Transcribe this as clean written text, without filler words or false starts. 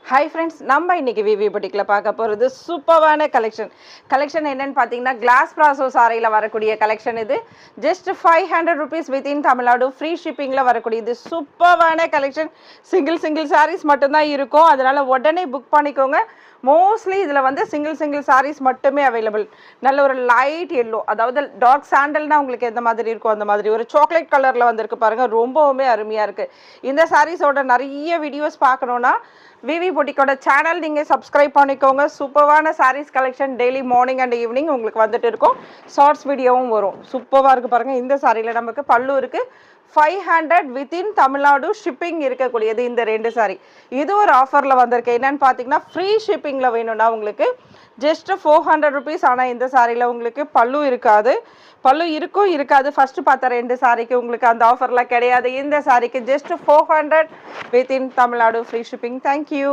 Hi friends, நம்ம இன்னைக்கு விவி புட்டிக்கில் பார்க்க போகிறது சூப்பரான கலெக்ஷன் என்னன்னு பார்த்தீங்கன்னா கிளாஸ் ப்ராசோ சாரியில் வரக்கூடிய கலெக்ஷன். இது just 500 rupees within Tamil Nadu free ஷிப்பிங்கில் வரக்கூடிய இது சூப்பரான கலெக்ஷன். சிங்கிள் சாரீஸ் மட்டும்தான் இருக்கும், அதனால் உடனே புக் பண்ணிக்கோங்க. மோஸ்ட்லி இதில் வந்து சிங்கிள் சாரீஸ் மட்டுமே அவைலபிள். நல்ல ஒரு லைட் எல்லோ, அதாவது டார்க் சாண்டல்னா உங்களுக்கு எந்த மாதிரி இருக்கும் அந்த மாதிரி ஒரு சாக்லேட் கலரில் வந்திருக்கு பாருங்கள், ரொம்பவுமே அருமையாக இருக்குது. இந்த சாரீஸோட நிறைய வீடியோஸ் பார்க்கணுன்னா விவி புட்டிக்கோட சேனல் நீங்கள் சப்ஸ்கிரைப் பண்ணிக்கோங்க. சூப்பரான sarees collection daily morning and evening உங்களுக்கு வந்துட்டு இருக்கும். ஷார்ட்ஸ் வீடியோவும் வரும். சூப்பராக இருக்குது பாருங்கள். இந்த சாரியில் நமக்கு பல்லு இருக்குது. 500 வித்தின் தமிழ்நாடு ஷிப்பிங் இருக்கக்கூடியது இந்த 2 சாரி. இது ஒரு ஆஃபரில் வந்திருக்கு. என்னன்னு பார்த்தீங்கன்னா ஃப்ரீ ஷிப்பிங்கில் வேணும்னா உங்களுக்கு ஜஸ்ட் 400 rupees. ஆனால் இந்த சாரியில் உங்களுக்கு பல்லு இருக்காது. பல்லு இருக்காது. ஃபர்ஸ்ட் பார்த்த 2 சாரிக்கு உங்களுக்கு அந்த ஆஃபர்லாம் கிடையாது. இந்த சாரிக்கு just 400 within Tamil Nadu free shipping. Thank you.